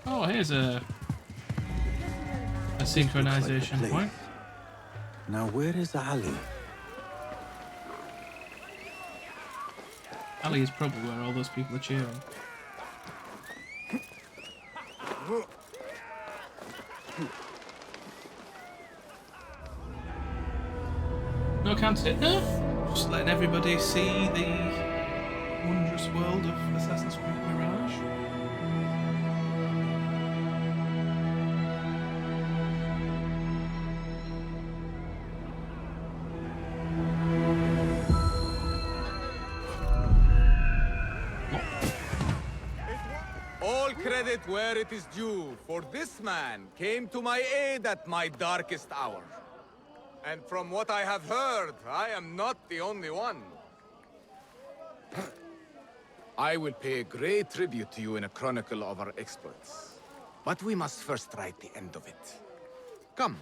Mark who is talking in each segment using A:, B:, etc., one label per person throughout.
A: Oh, here's a synchronization
B: Like
A: point.
B: now where is Ali?
A: Ali is probably where all those people are cheering. No canteen. No. Just letting everybody see the wondrous world of Assassin's Creed Mirage.
C: All credit where it is due, for this man came to my aid at my darkest hour. And from what I have heard, I am not the only one. I will pay great tribute to you in a chronicle of our exploits. But we must first write the end of it. Come.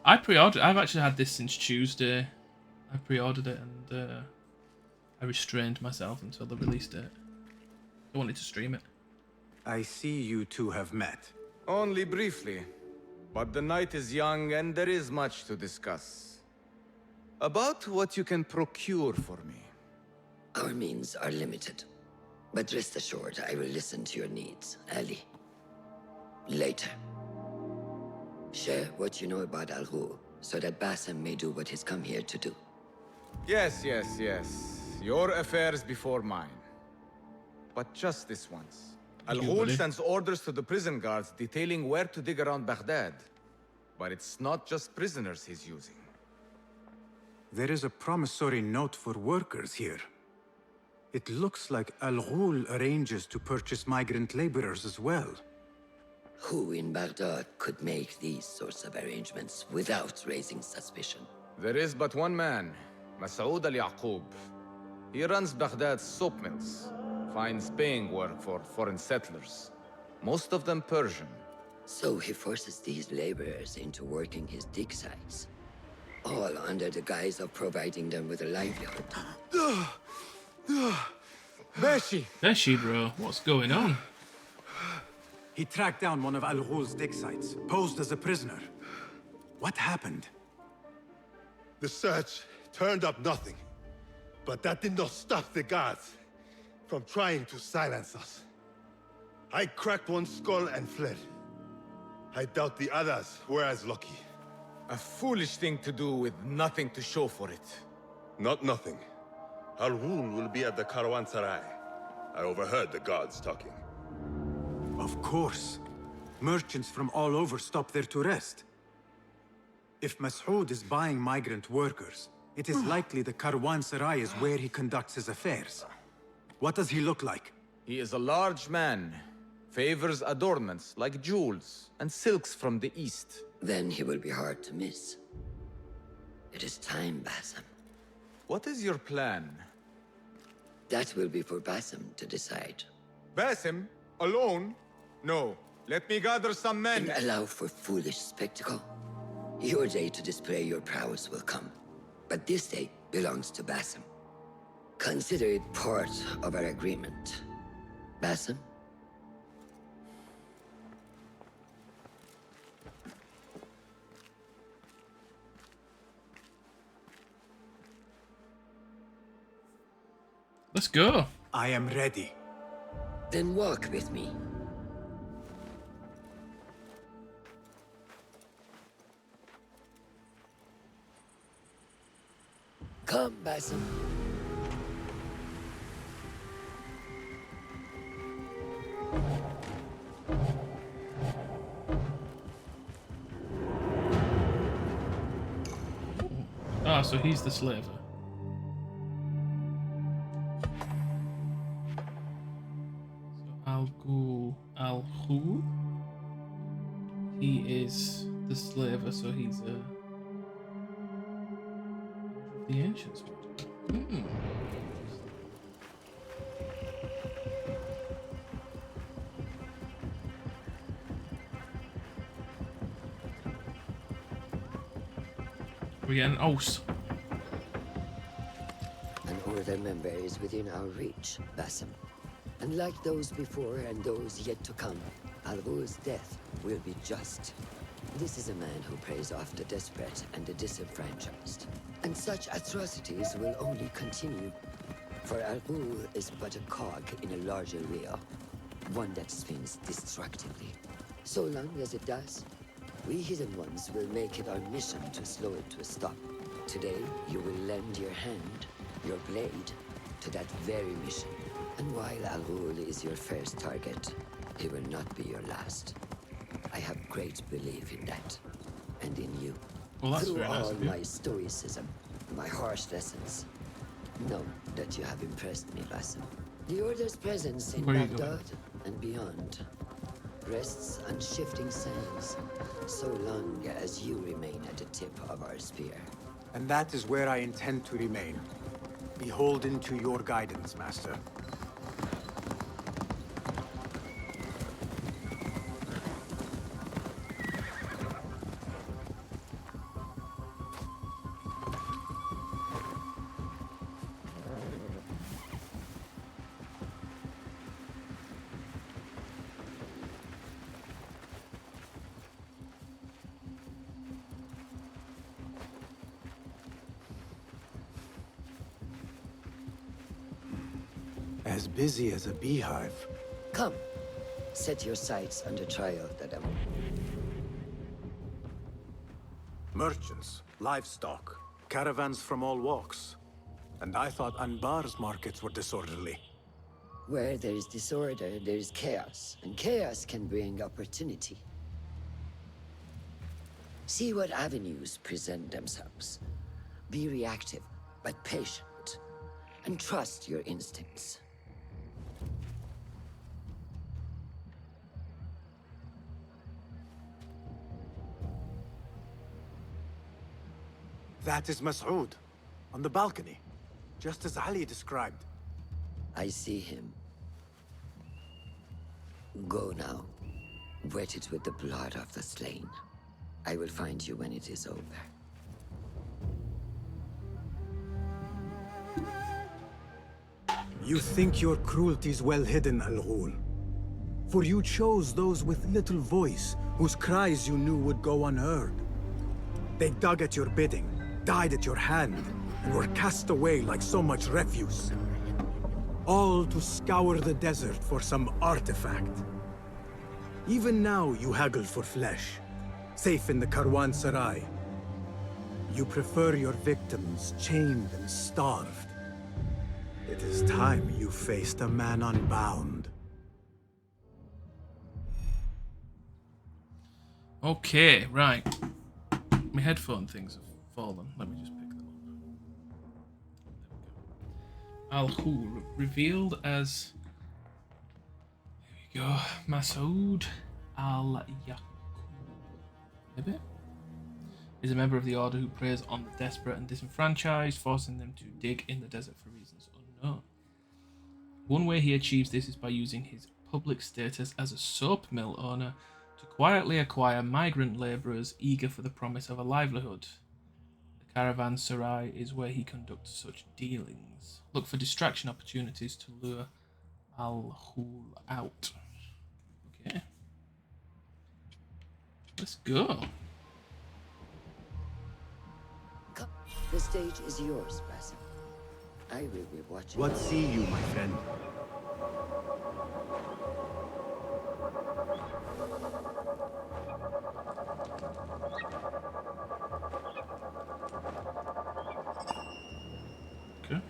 A: I pre-ordered. I've actually had this since Tuesday. I pre-ordered it and I restrained myself until the release date. I wanted to stream it.
B: I see you two have met.
C: Only briefly. But the night is young and there is much to discuss. About what you can procure for me.
D: Our means are limited. But rest assured, I will listen to your needs, Ali. Later. Share what you know about Ghul, so that Basim may do what he's come here to do.
C: Yes. Your affairs before mine. But just this once. Ghul sends orders to the prison guards detailing where to dig around Baghdad. But it's not just prisoners he's using.
B: There is a promissory note for workers here. It looks like Ghul arranges to purchase migrant laborers as well.
D: Who in Baghdad could make these sorts of arrangements without raising suspicion?
C: There is but one man, Masoud al-Yaqub. He runs Baghdad's soap mills, finds paying work for foreign settlers, most of them Persian.
D: So he forces these laborers into working his dig sites, all under the guise of providing them with a livelihood.
A: Beshi, bro, what's going on?
B: He tracked down one of Ghul's dig sites, posed as a prisoner. What happened?
E: The search turned up nothing. But that did not stop the guards from trying to silence us. I cracked one skull and fled. I doubt the others were as lucky.
C: A foolish thing to do with nothing to show for it.
E: Not nothing. Ghul will be at the Caravanserai. I overheard the guards talking.
B: Of course. Merchants from all over stop there to rest. If Masoud is buying migrant workers, it is likely the Caravanserai is where he conducts his affairs. What does he look like?
C: He is a large man, favors adornments like jewels and silks from the east.
D: Then he will be hard to miss. It is time, Basim.
C: What is your plan?
D: That will be for Basim to decide.
C: Basim? Alone? No. Let me gather some men.
D: And allow for foolish spectacle. Your day to display your prowess will come. But this day belongs to Basim. Consider it part of our agreement. Basim?
A: Let's go.
B: I am ready.
D: Then walk with me. Come, Basim.
A: Ah, so he's the slaver. So Ghul. He is the slaver, so he's the ancients. We get an oath.
D: An order member is within our reach, Basim. And like those before and those yet to come, Al-Ghul's death will be just. This is a man who preys off the desperate and the disenfranchised. And such atrocities will only continue. For Al-Ghul is but a cog in a larger wheel, one that spins destructively. So long as it does, we Hidden Ones will make it our mission to slow it to a stop. Today, you will lend your hand, your blade, to that very mission. And while Al-Ghul is your first target, he will not be your last. I have great belief in that, and in you.
A: Well, that's
D: Through
A: very nice
D: all
A: of you.
D: my stoicism, my harsh lessons, know that you have impressed me, Basim. The Order's presence in
A: Where are you
D: Baghdad and beyond rests on shifting sands, so long as you remain at the tip of our spear.
B: And that is where I intend to remain. Beholden to your guidance, Master. As busy as a beehive.
D: Come, set your sights on the trial that I'm...
B: Merchants, livestock, caravans from all walks. And I thought Anbar's markets were disorderly.
D: Where there is disorder, there is chaos, and chaos can bring opportunity. See what avenues present themselves. Be reactive, but patient, and trust your instincts.
B: That is Mas'ud, on the balcony, just as Ali described.
D: I see him. Go now. Wet it with the blood of the slain. I will find you when it is over.
B: You think your cruelties well hidden, Al-Ghul. For you chose those with little voice, whose cries you knew would go unheard. They dug at your bidding, died at your hand, and were cast away like so much refuse. All to scour the desert for some artifact. Even now you haggle for flesh, safe in the Karwansarai. You prefer your victims chained and starved. It is time you faced a man unbound.
A: Okay, right. My headphone things have fallen. Let me just pick them up. There we go. Al-Ghul, revealed as... Here we go. Mas'ud al-Yaqub. Maybe? Is a member of the Order who preys on the desperate and disenfranchised, forcing them to dig in the desert for reasons unknown. One way he achieves this is by using his public status as a soap mill owner to quietly acquire migrant labourers eager for the promise of a livelihood. The caravanserai is where he conducts such dealings. Look for distraction opportunities to lure Al-Ghul out. Okay. Let's go.
D: Come. The stage is yours, Basim. I will be watching.
B: What see you, my friend?
A: Okay.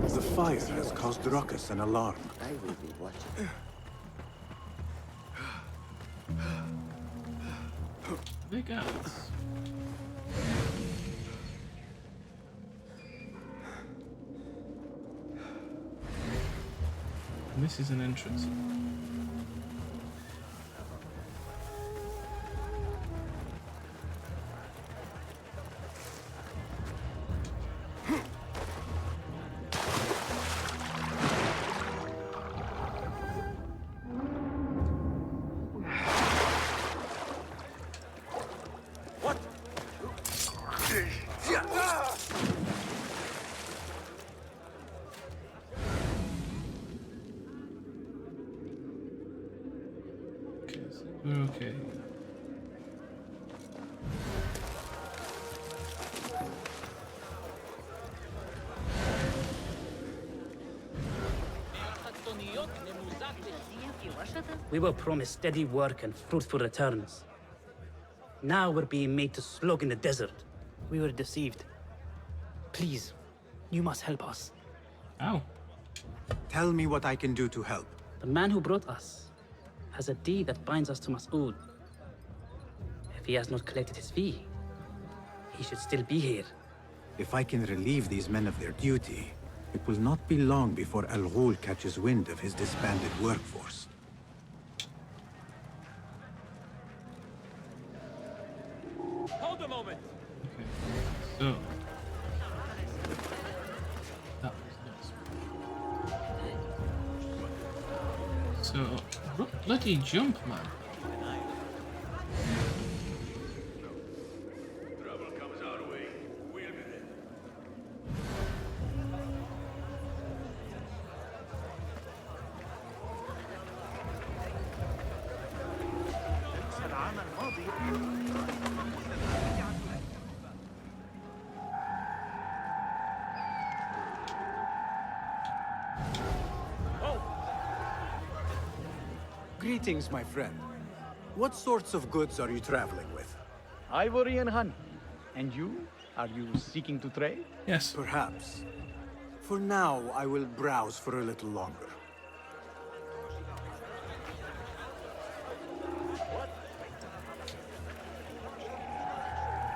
B: The fire has caused ruckus and alarm.
D: I will be watching.
A: Big guys. And this is an entrance. Okay, so we're okay.
F: We were promised steady work and fruitful returns. Now we're being made to slog in the desert.
G: We were deceived. Please, you must help us.
A: Ow.
B: Tell me what I can do to help.
F: The man who brought us has a deed that binds us to Mas'ud. If he has not collected his fee, he should still be here.
B: If I can relieve these men of their duty, it will not be long before Ghul catches wind of his disbanded workforce.
H: Hold a moment.
A: Okay. So that was not smart. So bloody jump, man.
E: Trouble comes our way. We'll be ready.
B: Greetings, my friend. What sorts of goods are you traveling with?
I: Ivory and honey. And you? Are you seeking to trade?
A: Yes.
B: Perhaps. For now, I will browse for a little longer.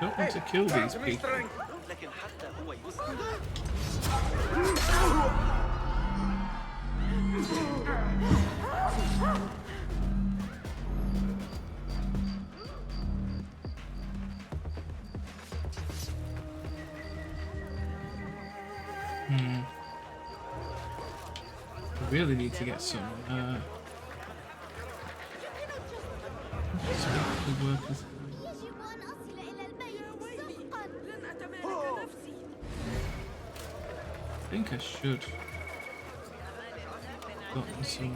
A: Don't want to kill these people. I really need to get some workers.
J: يجب أن أصل إلى البيت سحقا.
A: I think I should. Gotten some.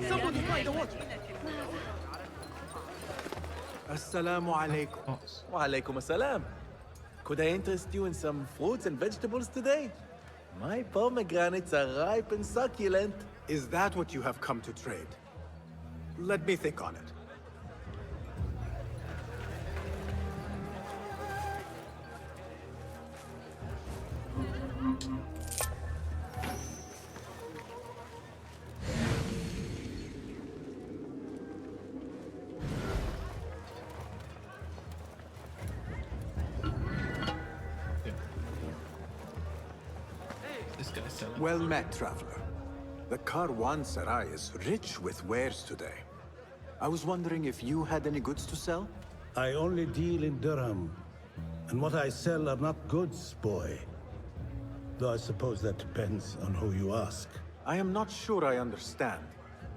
B: Assalamu alaikum.
A: Pots.
K: Walaikum assalam. Could I interest you in some fruits and vegetables today? My pomegranates are ripe and succulent.
B: Is that what you have come to trade? Let me think on it.
A: This guy's selling.
B: Well met, traveler. The Caravanserai is rich with wares today. I was wondering if you had any goods to sell?
L: I only deal in dirham, and what I sell are not goods, boy. Though I suppose that depends on who you ask.
B: I am not sure I understand.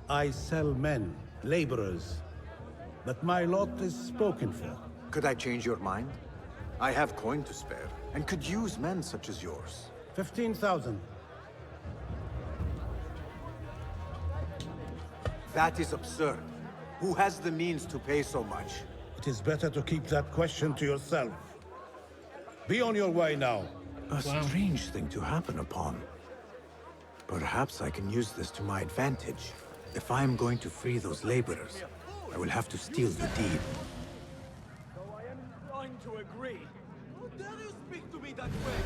L: I sell men, laborers, but my lot is spoken for.
B: Could I change your mind? I have coin to spare, and could use men such as yours.
L: 15,000.
B: That is absurd. Who has the means to pay so much?
L: It is better to keep that question to yourself. Be on your way now.
B: A strange thing to happen upon. Perhaps I can use this to my advantage. If I am going to free those laborers, I will have to steal the deed.
H: So I am inclined to agree. How dare you speak to me that way?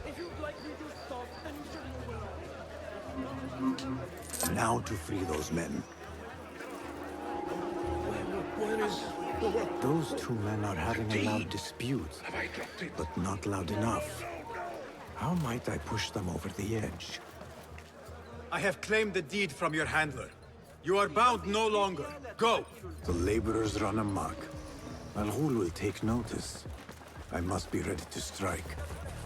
H: If you'd like me to stop, then you will.
B: Now to free those men. Those two men are having a loud dispute, but not loud enough. How might I push them over the edge? I have claimed the deed from your handler. You are bound no longer. Go! The laborers run amok. Al-Ghul will take notice. I must be ready to strike.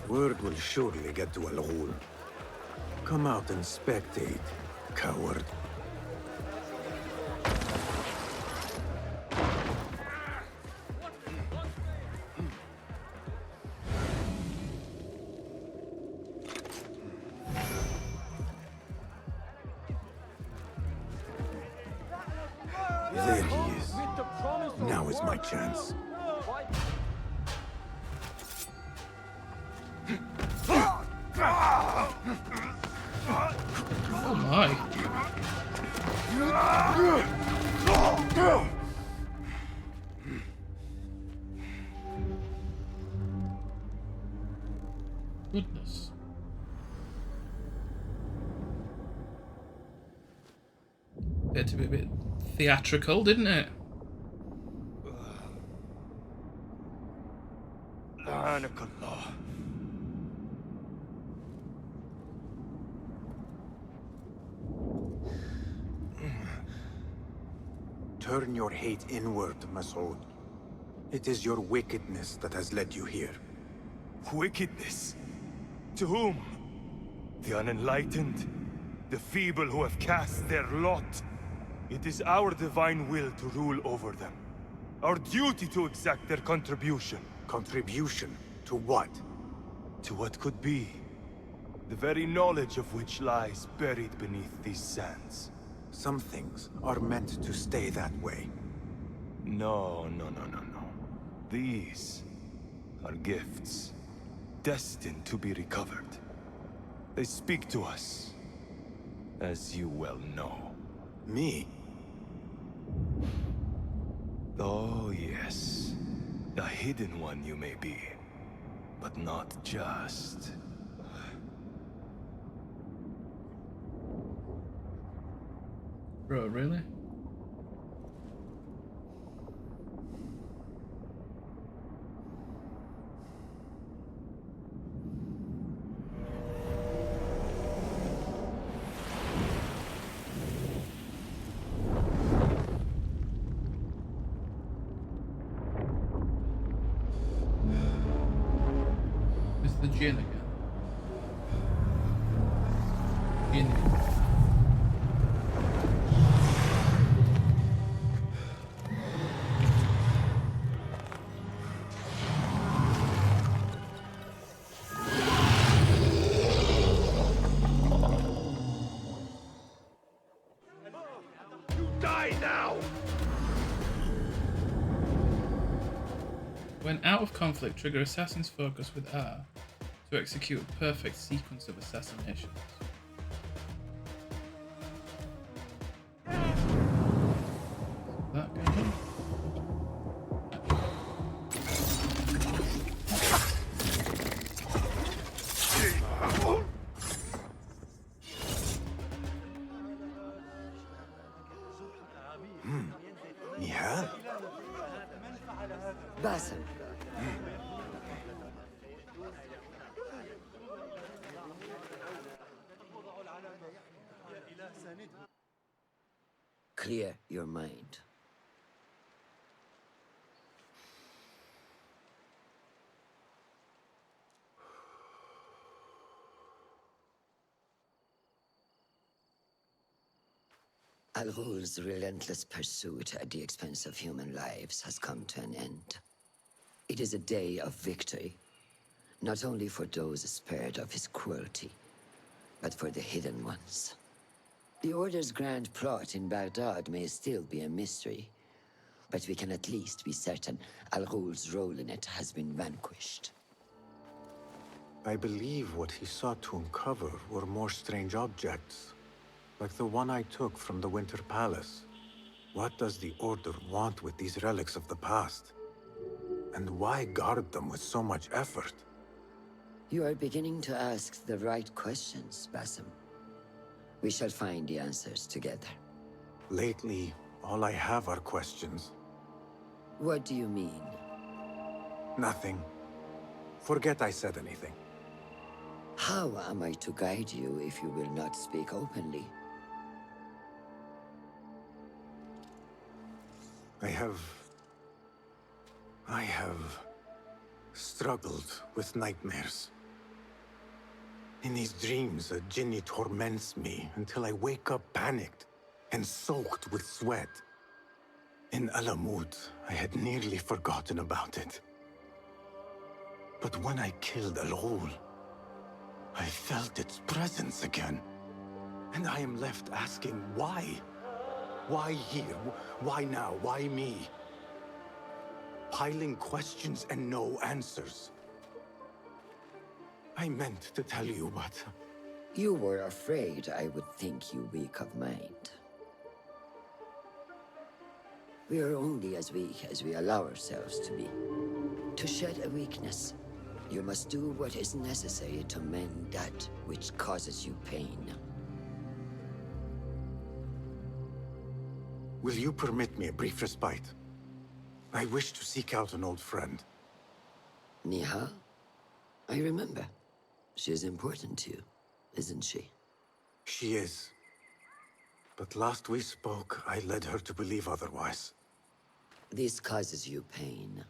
B: Word will surely get to Al-Ghul. Come out and spectate, coward. There he is. Now is my chance.
A: Oh my. Goodness. Had to be a bit theatrical, didn't it?
B: Turn your hate inward, Masood. It is your wickedness that has led you here.
E: Wickedness? To whom? The unenlightened? The feeble who have cast their lot? It is our divine will to rule over them. Our duty to exact their contribution.
B: Contribution? To what?
E: To what could be. The very knowledge of which lies buried beneath these sands.
B: Some things are meant to stay that way.
E: No. These are gifts, destined to be recovered. They speak to us, as you well know.
B: Me?
E: Oh yes, a hidden one you may be, but not just.
A: Bro, really? It's the gin again. Gin. When out of conflict, trigger Assassin's Focus with R to execute a perfect sequence of assassinations. That guy.
B: Nihal?
D: Basim. Clear your mind. Al-Ghul's relentless pursuit at the expense of human lives has come to an end. It is a day of victory, not only for those spared of his cruelty, but for the hidden ones. The Order's grand plot in Baghdad may still be a mystery, but we can at least be certain Al-Ghul's role in it has been vanquished.
B: I believe what he sought to uncover were more strange objects, like the one I took from the Winter Palace. What does the Order want with these relics of the past? And why guard them with so much effort?
D: You are beginning to ask the right questions, Basim. We shall find the answers together.
B: Lately, all I have are questions.
D: What do you mean?
B: Nothing. Forget I said anything.
D: How am I to guide you if you will not speak openly?
B: I have struggled with nightmares. In these dreams, a jinni torments me until I wake up panicked and soaked with sweat. In Alamut, I had nearly forgotten about it. But when I killed Ghul, I felt its presence again. And I am left asking why? Why here? Why now? Why me? Piling questions and no answers. I meant to tell you, but...
D: You were afraid I would think you weak of mind. We are only as weak as we allow ourselves to be. To shed a weakness, you must do what is necessary to mend that which causes you pain.
B: Will you permit me a brief respite? I wish to seek out an old friend.
D: Nihal? I remember. She is important to you, isn't she?
B: She is. But last we spoke, I led her to believe otherwise.
D: This causes you pain.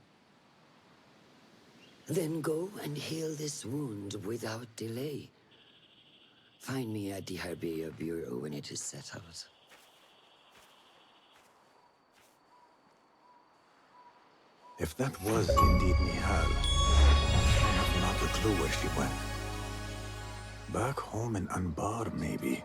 D: Then go and heal this wound without delay. Find me at the Herbaria Bureau when it is settled.
B: If that was indeed Nihal, I have not a clue where she went. Back home in Anbar, maybe.